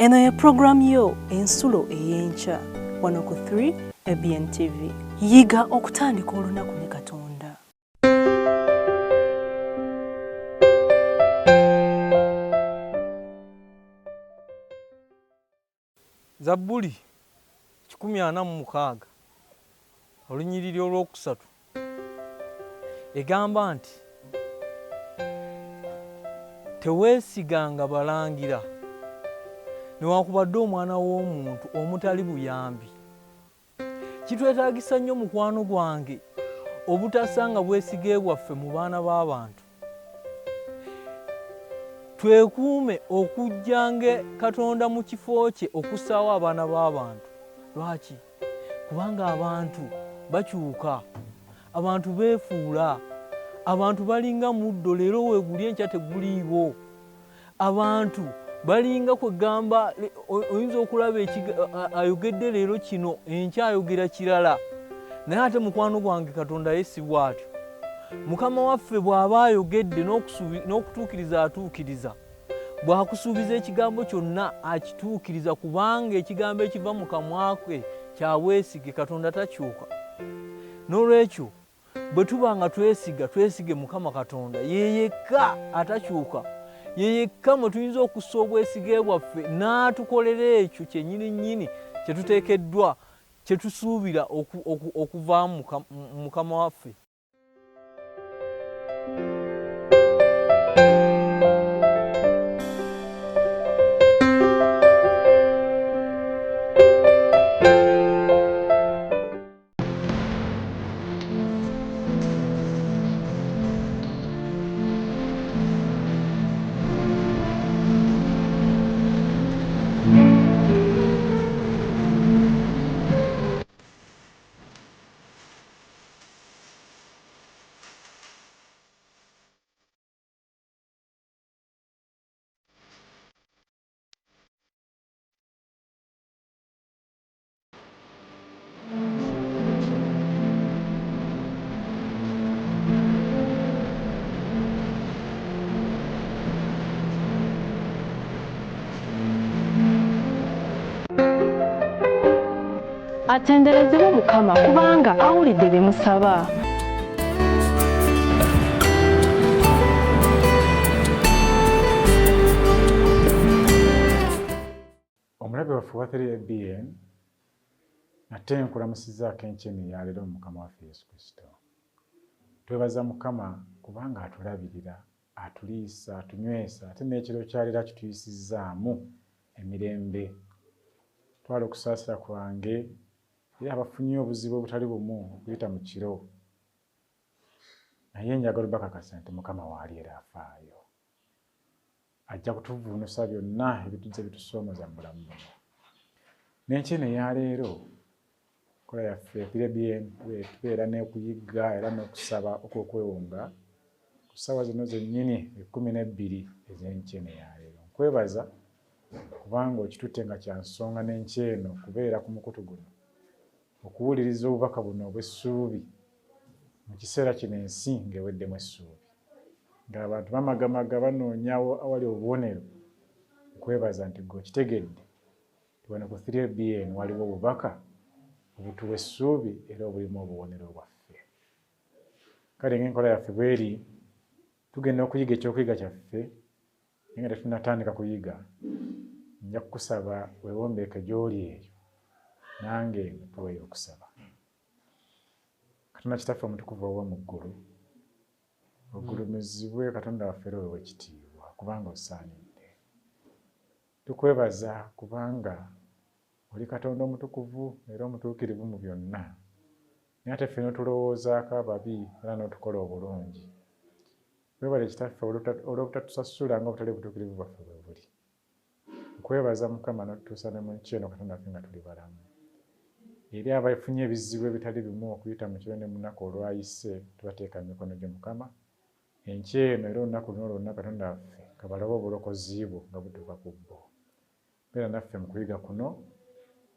Eno ye program yo ensulo ey'enkya wano ku 3 ABN TV. Yiga okutandika olunaku ne Katonda. Zabbuli 146 olunyiriri olwokusatu egamba nti teweesiganga balangira newakubadde omwana w'omuntu omutali buyambi. Kitwetaagisa nnyo mukwano gwange obutasanga bwesigee bwaffe mu baana b'abantu. Twekuume okujjange Katonda mu kifo kye okussaawo abaana b'abantu. Lwaki? Kubanga abantu bakyuka, abantu beefuula, abantu balinga muddo leero weeguli enkya teguliiwo. Abantu balinga kwegamba oyinza okulaba ayogedde leero kino enkya ayogera kirala. Naye ate mukwano gwange Katonda yeesibwa atyo. Mukama waffe bw'aba ayogedde n'okutuukiriza atuukiriza. Bw'akusuubiza ekigambo kyonna akituukiriza kubanga ekigambo ekiva mu kamwa ke kya bwesige. Katonda takyuka. N'olwekyo bwe tuba nga twesige Mukama Katonda yeyekka atakyuka. Yeyekka mwe tuyinza okussa obwesige bwaffe n'atukolera ekyo kyennyini kye tuteekeddwa kye tusuubira okuvaamu Mukama waffe. Atenderezebwe Mukama kubanga awulidde bye musaba. Omulabe waffe wa 3 ABN ate nkulamusizaako enkyeni ya leero Mukama waffe Yesu Kristo. Twebaza Mukama kubanga atulabirira, atuliisa, atunywesa, ate n'ekiro kya leero kituyisizzaamu emirembe. Twala okusaasira kwange era abafunye obuzibu obutali bumu okuyita mu kiro. Naye njagala bakakasa nti Mukama waali era afaayo. Ajja kutuvuunusa byonna ebituzze bitusoomooza mu bulamu buno. N'enkyene ya leero kola yaffe 3 ABN tubeera n'okuyigga era n'okusaba okw'okwewunga ku ssaawa zino zennyini 12 ez'enkyene ya leero. Nkwebaza kubanga okitutte nga kya nsonga n'enkyeno kubeera ku mukutu guno okuwuliriza obubaka buno obw'essuubi mu kiseera kino ensi ng'eweddemu essuubi, ng'abantu bamagamaga banoonyawo awali obubonero. Nkwebaza nti gwe okitegedde nti wano ku 3 ABN waliwo obubaka obutuwa essuubi era obulimu obubonero bwaffe. Kale ng'enkola yaffe bw'eri tugenda okuyiga ekyokuyiga kyaffe naye nga tetunnatandika kuyiga. Nja kukusaba weewombeeke gy'oli eyo nange tuweeyo okusaba. Katonda Kitaffe omutukuvu ow'omu ggulu, ogulumizibwe Katonda waffe era oweebwe ekitiibwa kubanga osaanidde. Tukwebaza kubanga oli Katonda omutukuvu era omutuukirivu mu byonna, naye ate ffe n'otulowoozaako ababi era n'otukola obulungi. Weebale Kitaffe olw'obutatusasula nga obutali butuukirivu bwaffe bwe buli. Nkwebaza Mukama n'otutuusa ne mu nkyeno Katonda waffe nga tuli balamu. Eri abafunye ebizibu ebitali bimu okuyita mu kiro ne mu lunaku olwayise tubateeka mu mikono gyo Mukama. Enkyeno era olunaku luno lwonna Katonda waffe nga balabe obulokozi bwo nga butuuka ku bo. Beera naffe mu kuyiga kuno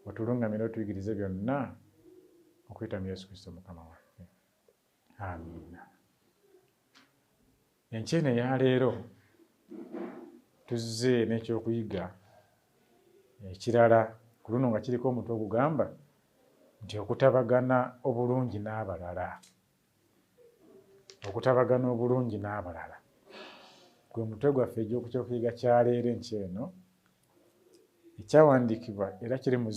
otulungamire otuyigirize byonna okuyita mu Yesu Kristo Mukama waffe. Amiina. Enkyene ya leero tuzze n'ekyokuyiga ekirala ku luno nga kiriko omutwe ogugamba nti okutabagana obulungi n'abalala. Okutabagana obulungi n'abalala gwe mutwe gwaffe ekyokuyiga kya leero enki eno ekyawandiikibwa era kiri mu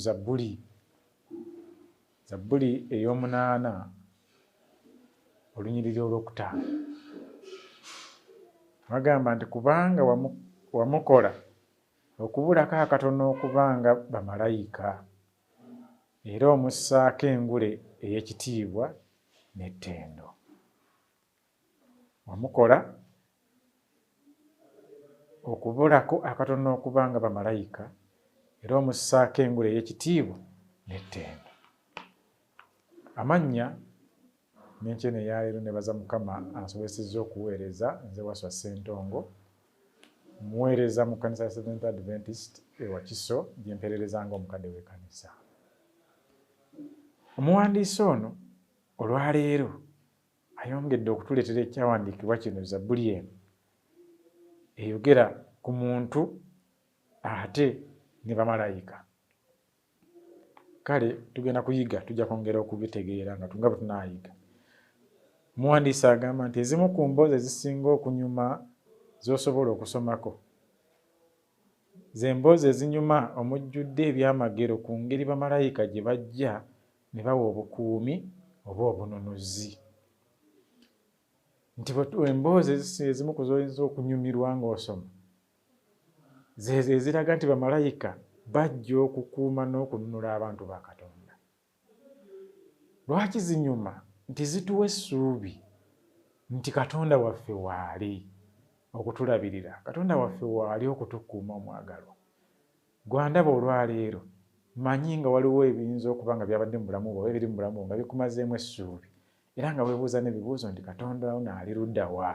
Zabbuli ey'omunaana olunyiriri olwokutaano. Bagamba nti kubanga wamukola okubulako akatono okubanga bamalayika era omussaako engule ey'ekitiibwa n'ettendo. Wamukola okubulako akatono okubanga bamalayika era omussaako engule ey'ekitiibwa n'ettendo. Amannya n'enkyene eyaleero nebaza Mukama ansobozesezza okuweereza. Nze Waswa Ssentongo, muweereza mu kkanisa ya Seventh Adventist ewakiso gye mpeerereza ng'omukadde w'ekkanisa. Omuwandiisi ono olwaleero ayongedde okutuleetera ekyawandiikibwa kino Zabbuli eno eyogera ku muntu ate ne bamalayika. Kale tugenda kuyiga, tujja kwongera okubitegeera nga bwe tunaayiga. Omuwandiisi agamba nti ezimu ku mboozi ezisinga okunyuma z'osobola okusomako ze mboozi ezinyuma omujjudde ebyamagero ku ngeri bamalayika gye bajja ne bawa obukuumi oba obununuzi. Nti emboozi ezimu ku zoyinza okunyumirwa ng'osoma zezo eziraga nti bamalayika bajja okukuuma n'okununula abantu ba Katonda. Lwaki zinyuma? Nti zituwa essuubi nti Katonda waffe waali okutulabirira, Katonda waffe waali okutukuuma omwagalwa. Gwandaba olwaleero manyi nga waliwo ebiyinza okuba nga byabadde mu bulamu bwo ebiri mu bulamu bwo nga bikumazeemu essuubi era nga weebuuza n'ebibuuzo nti Katonda ono ali ludda wa?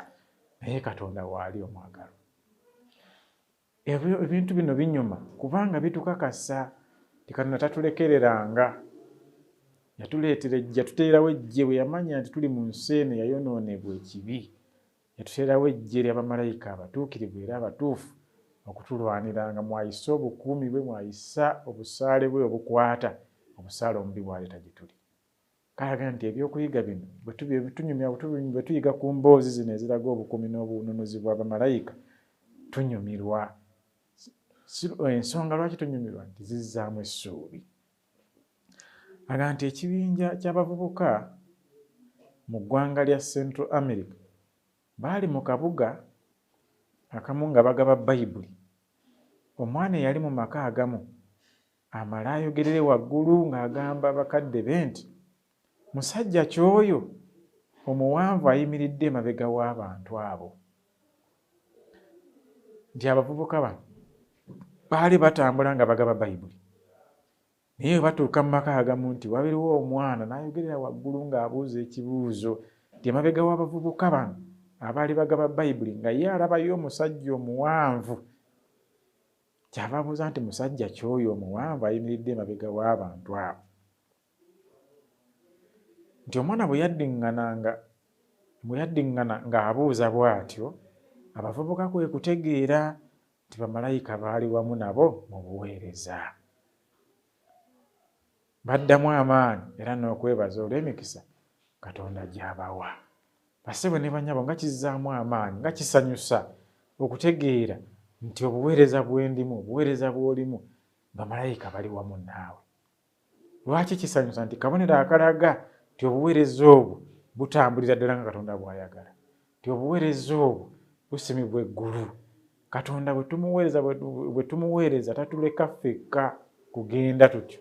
Naye Katonda waali omwagalwa. Ebintu bino binyuma kubanga bitukakasa nti Katonda tatulekereranga. Yatuteerawo eggye bwe yamanya nti tuli mu nsi eno eyayonoonebwa ekibi. Yatuteerawo eggye ly'abamalayika abatuukirivu era abatuufu okutulwaniranga. Mwayisa obukuumi bwe, mwayisa obusaale bwe obukwata obusaale omubi bwaleeta gye tuli. Kalaga nti ebyokuyiga bino bwe tuyiga ku mboozi zino eziraga obukuumi n'obununuzi bw'abamalayika tunyumirwa. Ensonga lwaki tunyumirwa? Nti zizzaamu essuubi. Aga nti ekibinja ky'abavubuka mu ggwanga lya Central America baali mu kabuga akamu nga bagaba Bayibuli. Omwana eyali mu maka agamu amala ayogerere waggulu ng'agamba bakadde be nti musajja kyoyo omuwanvu ayimiridde emabega w'abantu abo. Nti abavubuka bano baali batambula nga bagaba Bayibuli. Naye batuuka mu maka agamu nti wabiriwo omwana n'ayogerera waggulu ng'abuuza ekibuuzo nti emabega w'abavubuka bano abaali bagaba Bayibuli nga ye alabayo omusajja omuwanvu. Kyava abuuza nti musajja kyoyo omuwanvu ayimiridde emabega w'abantu abo. Nti omwana bwe yaddiŋŋana ng'abuuza bw'atyo, abavubuka kwe kutegeera nti bamalayika baali wamu nabo mu buweereza. Baddamu amaanyi era n'okwebaza olw'emikisa Katonda gy'abawa. Bassebo ne bannyabo nga kizzaamu amaanyi, nga kisanyusa okutegeera nti obuweereza bwendimu, obuweereza bw'olimu, bamalayika bali wamu naawe. Lwaki kisanyusa? Nti kabonero akalaga nti obuweereza obwo butambulira ddala nga Katonda bw'ayagala. Nti obuweereza obwo busimibwa eggulu. Katonda bwe tumuweereza tatuleka ffekka kugenda tutyo,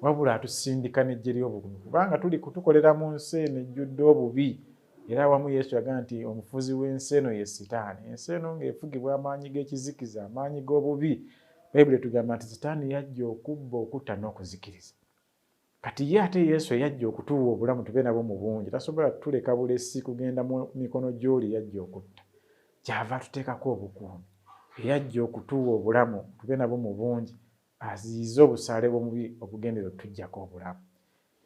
wabula atusindika n'eggye ly'obugumu. Kubanga tuli kutukolera mu nsi eno ejjudde obubi. Era awamu Yesu yagaa nti omufuzi w'ensi eno ye Sitaani. Ensi eno ng'efugibwa amaanyi g'ekizikiza, amaanyi g'obubi. Bayibuli etugamba nti Sitaani yajja okubba, okutta n'okuzikiriza. Kati ye ate Yesu yajja okutuwa obulamu tube nabwo mu bungi. Tasobola tutuleka bulesi kugenda mu mikono gy'oli yajja okutta. Kyava tuteekako obukuumi. Yajja okutuwa obulamu tube nabwo mu bungi. Aziyize obusaale bw'omubi obugendera otujjako obulamu.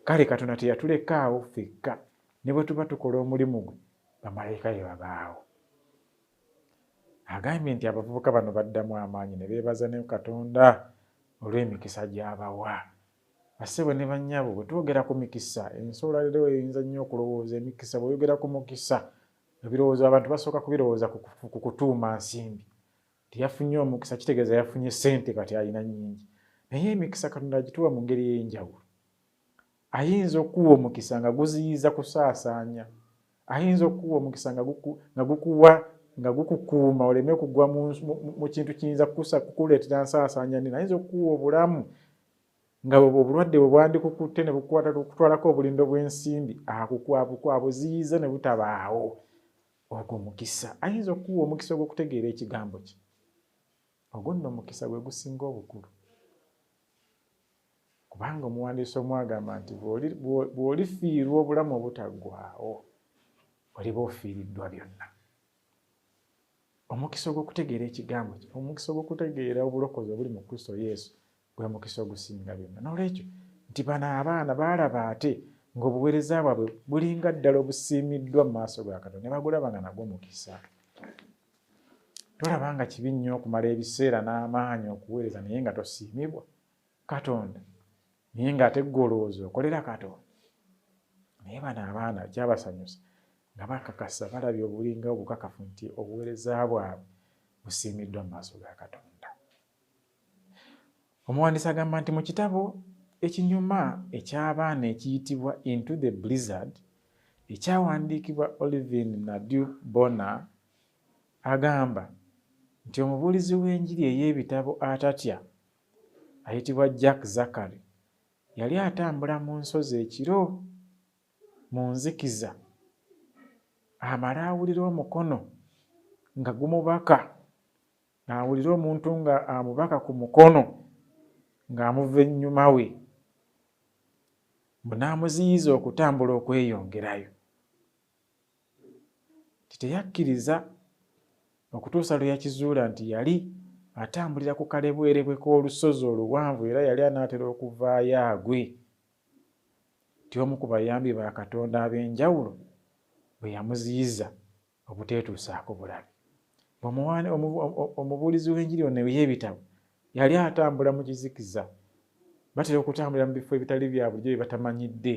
Kale Katonda teyatulekaawo ffekka. Ne bwe tuba tukola omulimu gwe, bamalayika ye babaawo. Agambye nti abavubuka bano baddamu amaanyi ne beebaza ne Katonda olw'emikisa gy'abawa. Bassebo ne bannyabo bwe twogera ku mikisa, ensonga leero eyinza nnyo okulowooza emikisa. Bw'oyogera ku mukisa, ebirowoozo abantu basooka kubirowooza ku kutuuma nsimbi. Teyafunye omukisa kitegeeza yafunye ssente kati alina nnyingi. Naye emikisa Katonda agituwa mu ngeri ey'enjawulo. Ayinza okuwa omukisa nga guziyiza kusaasaanya. Ayinza okuwa omukisa nga gukukuuma oleme kugwa mu kintu kiyinza kukuleetera nsaasaanya nene. Ayinza okuwa obulamu nga obulwadde bwe bwandikukutte ne bukutwalako obulindo bw'ensimbi abuziyiza ne butabaawo. Ogwo mukisa. Ayinza okuwa omukisa ogw'okutegeera ekigambo kye. Ogwo nno omukisa gwe gusinga obukulu. Kubanga omuwandiisi omu agamba nti bw'olifiirwa obulamu obutaggwaawo, oliba ofiiriddwa byonna. Omukisa ogw'okutegeera ekigambo kye, omukisa ogw'okutegeera obulokozi obuli mu Kristo Yesu, gwe mukisa ogusinga byonna. N'olwekyo nti bano abaana baalaba ate ng'obuweereza bwabwe bulinga ddala obusiimiddwa mu maaso ga Katonda, ne bagulaba nga nagwo mukisa. Tolaba nga kibi nnyo okumala ebiseera n'amaanyi okuweereza naye nga tosiimibwa Katonda, naye ng'ate ggwe olowooza okolera Katonda. Naye bano abaana kyabasanyusa nga bakakasa balabye obulinga obukakafu nti obuweereza bwabwe busiimiddwa mu maaso ga Katonda. Omuwandiisi agamba nti mu kitabo ekinyuma eky'abaana ekiyitibwa Into the Blizzard ekyawandiikibwa Olivine Nadu-Bonner agamba nti omubuulizi w'enjiri ey'ebitabo atatya ayitibwa Jack Zachary yali atambula mu nsozi ekiro mu nzikiza amala awulira omukono nga gumubaka, awulira omuntu nga amubaka ku mukono ng'amuva ennyuma we, bw'naamuziyiza okutambula okweyongerayo. Teyakkiriza okutuusa lwe yakizuula nti yali atambulira ku kalebwerebwe k'olusozi oluwanvu era yali anaatera okuvaayo agwe. Ti omu ku bayambi ba Katonda ab'enjawulo bwe yamuziyiza obuteetuusaako bulabe. Omubuulizi w'enjiri ono ey'ebitabo yali atambula mu kizikiza. Batera okutambulira mu bifo ebitali bya bulijjo bye batamanyidde.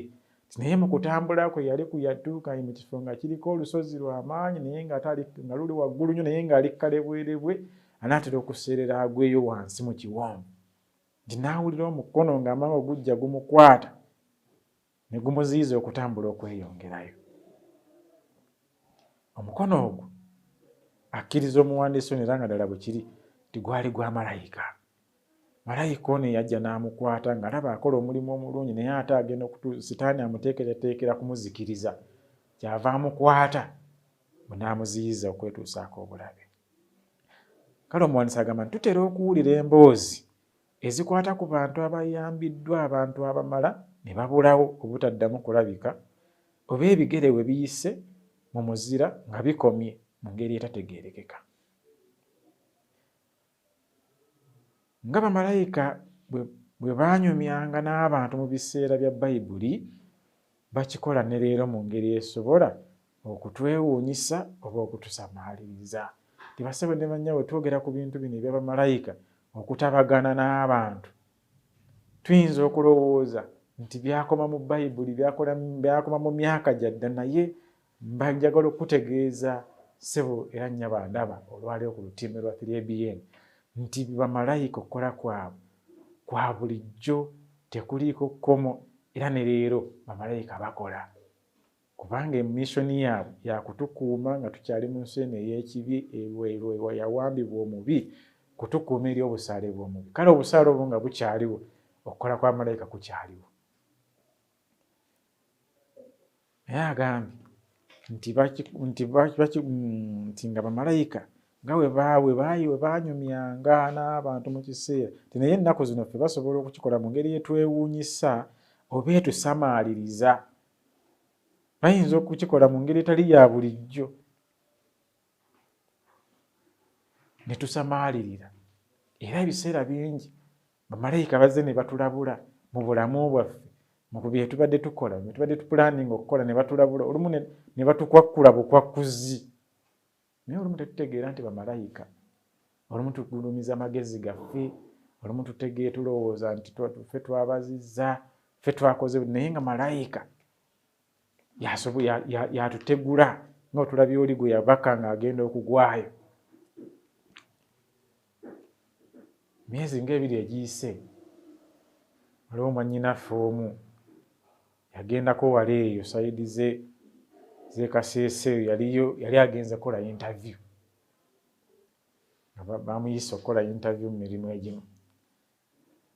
Naye mu kutambula kwe yali yatuuka mu kifo nga kiriko olusozi lw'amaanyi naye nga luli waggulu nnyo naye ng'ali kalebwerebwe, anaatera okuseerera agweyo wansi mu kiwonvu. Nti n'awulira omukono ng'amanga ogujja gumukwata ne gumuziyiza okutambula okweyongerayo. Omukono ogwo akkiriza omuwandiisi ono era nga ddala bwe kiri nti gwali gwa malayika. Malayika ono yajja n'amukwata ng'alaba akola omulimu omulungi naye ate agenda Sitaani amuteekerateekera kumuzikiriza. Kyava amukwata bwe n'amuziyiza okwetuusaako obulabe. Kale omuwandiisi agamba nti tutera okuwulira emboozi ezikwata ku bantu abayambiddwa abantu abamala ne babulawo obutaddamu kulabika, oba ebigere we biyise mu muzira nga bikomye mu ngeri etategeerekeka. Nga bamalayika bwe baanyumyanga n'abantu mu biseera bya Bayibuli, bakikola ne leero mu ngeri esobola okutwewuunyisa oba okutusamaaliriza. Tibassebo ne bannyabo twogera ku bintu bino eby'abamalayika okutabagana n'abantu, tuyinza okulowooza nti byakoma mu Bayibuli, byakoma mu myaka gyadda, naye mbajagala okutegeeza ssebo era nnyabandaba olwaliwo ku lutimbe lwa 3ABN nti bamalayika okukola kwabwe kwa bulijjo, tekuliiko kkomo, era ne leero bamalayika bakola. Kubanga emissoni yaabwe yakutukuuma nga tukyali mu nsi eno ey'ekibi yawambibwa omubi, kutukuuma eri obusaale bw'omubi. Kale obusaale obwo nga bukyaliwo, okukola kwa malayika kukyaliwo. Naye agambye nti nga bamalayika nga we baanyumyanga n'abantu mu kiseera, naye ennaku zino ffe basobola okukikola mu ngeri etwewuunyisa oba etusamaaliriza. Bayinza okukikola mu ngeri etali ya bulijjo ne tusamaalirira. Era ebiseera bingi bamalayika bazze ne batulabula mu bulamu bwaffe, mu bye tubadde tukola, bye tubadde tupulaaninga okukola, ne batulabula. Olumu ne batukwakkula bukwakkuzi. Naye olumu tetutegeera nti bamalayika. Olumu tugulumiza amagezi gaffe, olumu tutegee tulowooza nti ffe twabazizza ffe twakoze naye nga malayika yatutegula nga tulabye oli gwe yabaka ng'agenda okugwayo. Myezi ng'ebiri egiyise waliwo mwannyinaffe omu yagendako wala eyo sayidi ze Kasese yali agenze kukola interview nga bamuyise okukola interview mu mirimu egimu,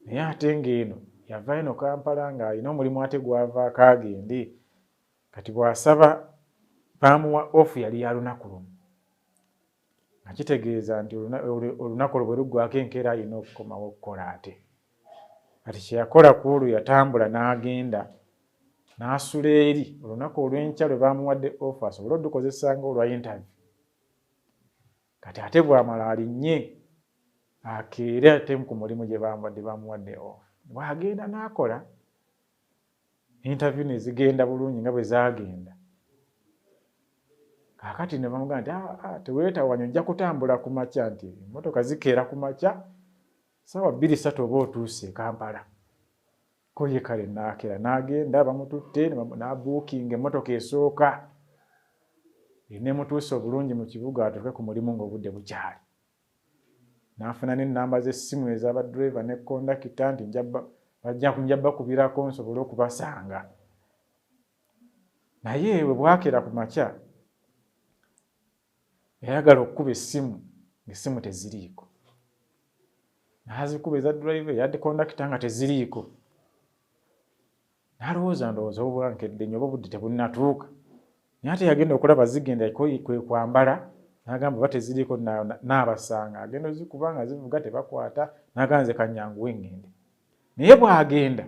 naye ate ng'eno yava eno Kampala ng'alina omulimu ate gwavaako agende. Kati bw'asaba bamuwa ofu yali ya lunaku lumu, nga kitegeeza nti olunaku olwo bwe luggwako enkeera alina okukomawo okukola ate. Kati kye yakola ku olwo yatambula n'agenda n'asula eri olunaku olw'enkya lwe bamuwadde ofu asobole odukozesa ng'olwa interview. Kati ate bw'amala alinnye akeere ate ku mulimu gye bamuwadde ofu. Bw'agenda n'akola interview ne zigenda bulungi nga bwe zaagenda. Kaakati ne bamugamba nti teweetawanya ojja kutambula ku makya, nti emmotoka zikeera ku makya ssaawa 2-3 oba otuuse e Kampala. Ko ye kale n'akeera n'agenda bamututte n'abuukinga emmotoka esooka eneemutuusa obulungi mu kibuga atuuke ku mulimu ng'obudde bukyali. N'afuna n'ennamba z'essimu ez'abadriver ne kondakita nti njja bakubirako nsobole okubasanga. Naye bwe bwakeera ku makya yayagala okukuba essimu ng'essimu teziriiko. N'azikuba eza driver yadde kondakita nga teziriiko. N'alowooza ndowooza obwankedde nnyo oba obudde tebunnatuuka. Naye ate yagenda okulaba zigenda kwe kwambala n'agamba oba teziriiko n'abasanga. Agenda ozikuba nga zivuga tebakwata n'agamba nze kanyanguwe ngende. Naye bw'agenda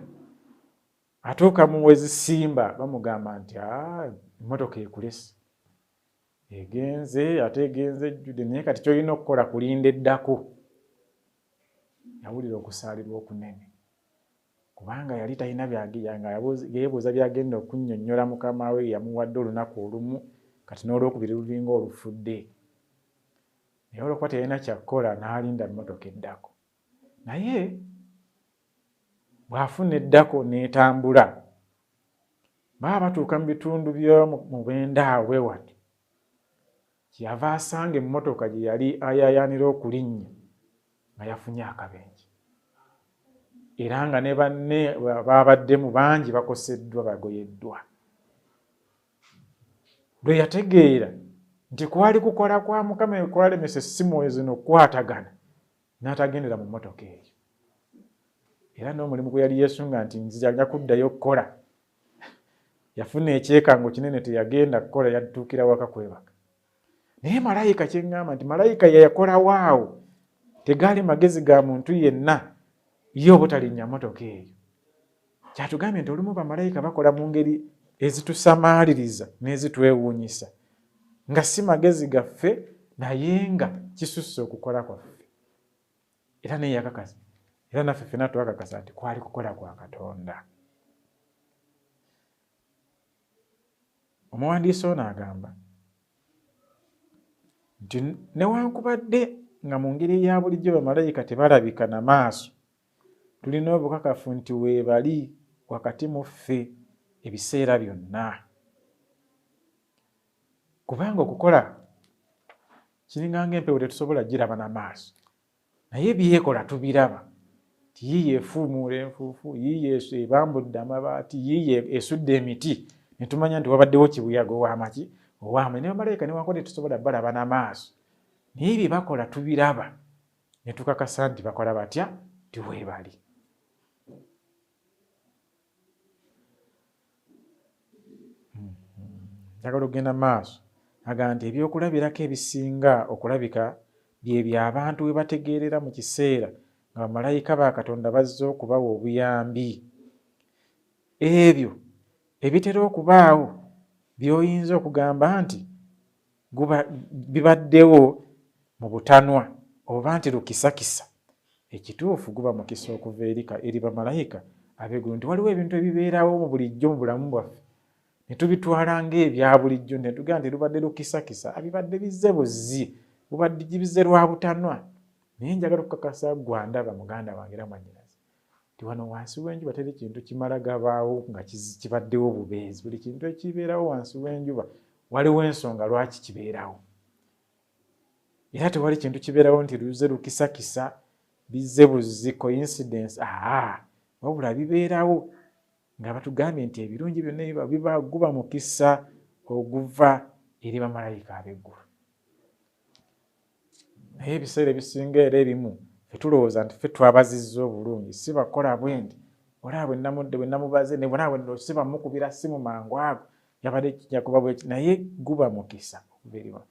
atuuka mu wezisimba bamugamba nti emmotoka ekulese. Egenze ate egenze ejjudde, naye kati ky'olina okukola kulinda eddako. Yawulira okusaalirwa okunene kubanga yali talina byagiyanga, yeebuuza byagenda okunnyonnyola mukama we yamuwadde olunaku olumu, kati n'olwokubiri lulinga olufudde. Naye olwokuba talina kyakkola n'alinda emmotoka eddako. Naye bw'afuna eddako n'etambula baba batuuka mu bitundu by'omu Bwenda awo bwe wati, kyeyava asanga emmotoka gye yali ayaayaanira okulinnya nga yafunye akabenje, era nga ne banne babaddemu bangi bakoseddwa bagoyeddwa. Lwe yategeera nti kwali kukola kwa Mukama ekwalemesa essimu zino okukwatagana, n'atagendera mu mmotoka eyo. Era n'omulimu gwe yali yeesunga nti nzija kuddayo okukola, yafuna ekyekango kinene teyagenda kukola, yatuukira waka kwebaka. Naye malayika kyeŋŋamba nti malayika yeyakola waawo, tegaali magezi ga muntu yenna ye obutalinnya mmotoka eyo. Kyatugambye nti olumu bamalayika bakola mu ngeri ezitusamaaliriza n'ezitwewuunyisa, nga si magezi gaffe naye nga kisusse okukola kwaffe. Era naye yakakasa, era naffe ffenna twakakasa nti kwali kukola kwa Katonda. Omuwandiisi ono agamba nti newankubadde nga mu ngeri eya bulijjo bamalayika tebalabika na maaso, tulina obukakafu nti weebali wakati mu ffe ebiseera byonna. Kubanga okukola kiringa ng'empewo tetusobola giraba na maaso, naye byekola tubiraba. Ti yiye efuumuula enfuufu, yiye ebambudde amabaati, yiye esudde emiti, ne tumanya nti wabaddewo kibuyaga ow'amaki ow'amaanyi. Ne bamalayika newankubadde tetusobola balaba na maaso, naye bye bakola tubiraba ne tukakasa nti bakola batya, ti weebali. Njagala okugenda maaso agamba nti ebyokulabirako ebisinga okulabika byebyo abantu we bategeerera mu kiseera nga bamalayika ba Katonda bazze okubawa obuyambi. Ebyo ebitera okubaawo by'oyinza okugamba nti bibaddewo mu butanwa oba nti lukisakisa, ekituufu guba mukisa okuva eri bamalayika abeegulu, nti waliwo ebintu ebibeerawo mu bulijjo mu bulamu bwaffe ne tubitwala ng'ebya bulijjo ne tugamba nti lubadde lukisakisa, abibadde bizze buzzi, bubadde bizze lwa butanwa, naye njagala okukakasa gwandaba muganda wange era mwannyinaze nti wano wansi w'enjuba teri kintu kimala gabaawo nga kibaddewo bubeezi. Buli kintu ekibeerawo wansi w'enjuba waliwo ensonga lwaki kibeerawo, era tewali kintu kibeerawo nti luze lukisakisa bizze buzi coincidence. Wabula bibeerawo nga batugambye nti ebirungi byonna guba mukisa oguva eri bamalayika ab'eggulu. Naye ebiseera ebisinga era ebimu fetulowooza nti ffe twabazizza obulungi, si bakola bwendi. Olaba bwe namubaze ne bwona bwe si bamukubira simu mangu ago yabadde kijja kuba bwe, naye guba mukisa okubeerwa.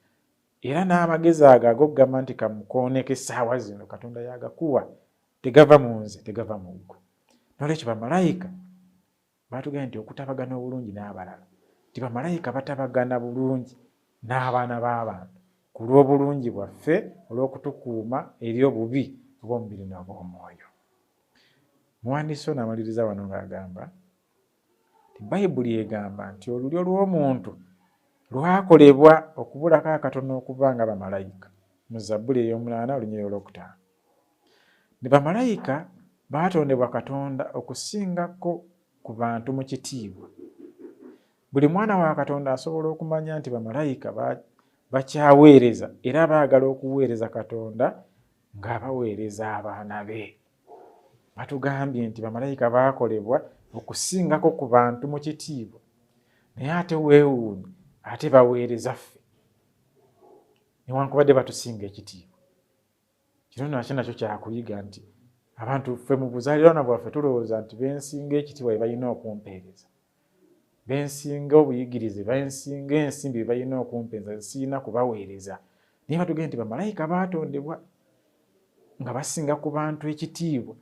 Era n'amagezi ago ag'okugamba nti kamukooneko essaawa zino Katonda yagakuwa tegava mu nze, tegava mu ggwe. Nolwekyo bamalayika batugambye nti okutabagana obulungi n'abalala, nti bamalayika batabagana bulungi n'abaana b'abantu ku lw'obulungi bwaffe olw'okutukuuma eri obubi obw'omubiri n'obw'omwoyo. Muwandiisi ono amaliriza wano ng'agamba nti Bayibuli egamba nti olulyo lw'omuntu lwakolebwa okubulako akatono okuba nga bamalayika, mu Zabbuli ey'omunaana olunyiriri olwokutaano. Ne bamalayika baatondebwa Katonda okusingako ku bantu mu kitiibwa. Buli mwana wa Katonda asobola okumanya nti bamalayika bakyaweereza era baagala okuweereza Katonda ng'abaweereza abaana be. Batugambye nti bamalayika baakolebwa okusingako ku bantu mu kitiibwa, naye ate weewuunye ate baweereza ffe newankubadde batusinga ekitiibwa. Kino nakyo kyakuyiga nti abantu ffe mu buzaaliranwa bwaffe tulowooza nti bensinga ekitiibwa bye balina okumpeereza, bensinga obuyigirize, bensinga ensimbi bye balina okumpeereza, sirina kubaweereza. Naye batugambye nti bamalayika baatondebwa nga basinga ku bantu ekitiibwa,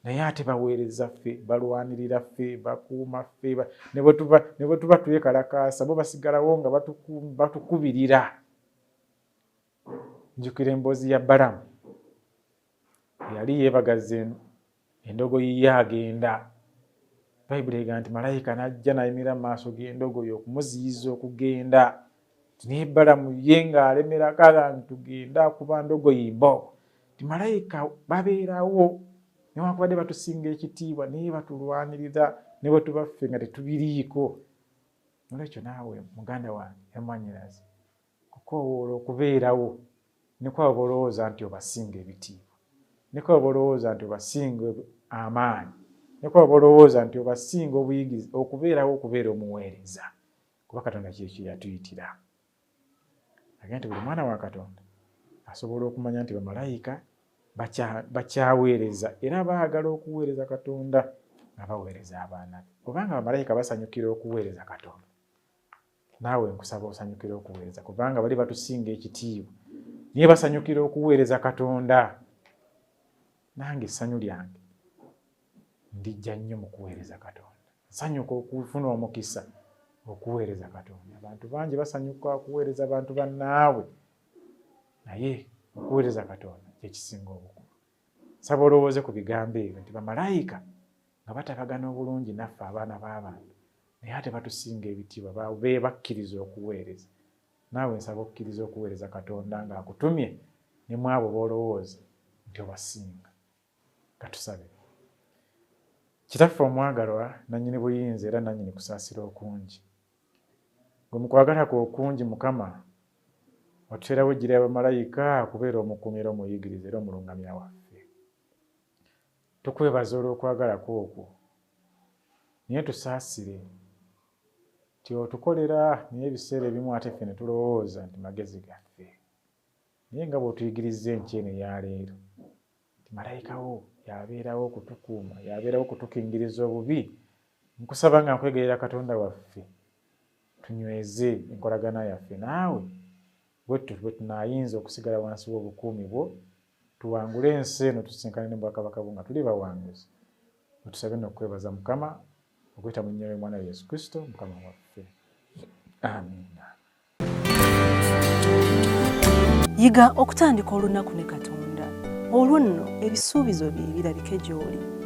naye ate baweereza ffe, balwanirira ffe, bakuuma ffe. Ne bwe tuba twekalakaasa bo basigalawo nga batukubirira. Njukira emboozi ya Balamu yali yeebagaza endogoyi ye agenda. Bayibuli egamba nti malayika n'ajja n'ayimirira mu maaso g'endogoyi okumuziyiza okugenda. Naye Balamu ye ng'alemerako nti tugenda kuba ndogoyi mbo. Ti malayika babeerawo newankubadde batusinga ekitiibwa naye batulwanirira ne bwe tuba ffe nga tetubiriiko. Nolwekyo naawe muganda wange era mwannyinaze kukoowoola okubeerawo niko waba olowooza nti obasinga ebitiibwa, niko waba olowooza nti obasinga amaanyi, niko waba olowooza nti obasinga obuyigirize, okubeerawo okubeera omuweereza, kuba Katonda kyekyo yatuyitira. Agenda nti buli mwana wa Katonda asobola okumanya nti bamalayika bakyaweereza era baagala okuweereza Katonda nga baweereza abaana be. Kubanga bamalayika basanyukira okuweereza Katonda, naawe nkusaba osanyukira okuweereza, kubanga bali batusinga ekitiibwa naye basanyukira okuweereza Katonda. Nange essanyu lyange ndijja nnyo mu kuweereza Katonda, nsanyuka okufuna omukisa okuweereza Katonda. Abantu bangi basanyuka okuweereza abantu bannaabwe, naye okuweereza Katonda kyekisinga obukulu. Saba olowooze ku bigambo ebyo nti bamalayika nga batabagana obulungi naffe abaana b'abantu, naye ate batusinga ebitiibwa, bakkiriza okuweereza. Naawe nsaba okukkiriza okuweereza Katonda ng'akutumye ne mu abo b'olowooza nti obasinga. Katusabe. Kitaffe omwagalwa, nannyini buyinza era nannyini kusaasira okungi, gwe mu kwagala kwe okungi Mukama otuteerawo ejjira y'abamalayika okubeera omukuumi era omuyigiriza era omulungamya waffe. Tukwebaza olw'okwagala kwokwo, naye tusaasire nti otukolera naye ebiseera ebimu ate ffe ne tulowooza nti magezi gaffe. Naye nga bw'otuyigiriza enkyene ya leero nti malayika wo yabeerawo okutukuuma, yabeerawo okutukingiriza obubi, nkusaba nga nkwegerera Katonda waffe tunyweze enkolagana yaffe naawe bwe tunaayinza okusigala wansi w'obukuumi bwo, tuwangule ensi eno tusinkane ne bwakabaka bwo nga tuli bawanguzi. Tusabe n'okwebaza Mukama okuyita mu nnyina y'Omwana Yesu Kristo Mukama waffe. Amiina. Yiga okutandika olunaku ne Katonda. Olwo nno ebisuubizo bye birabike gy'oli.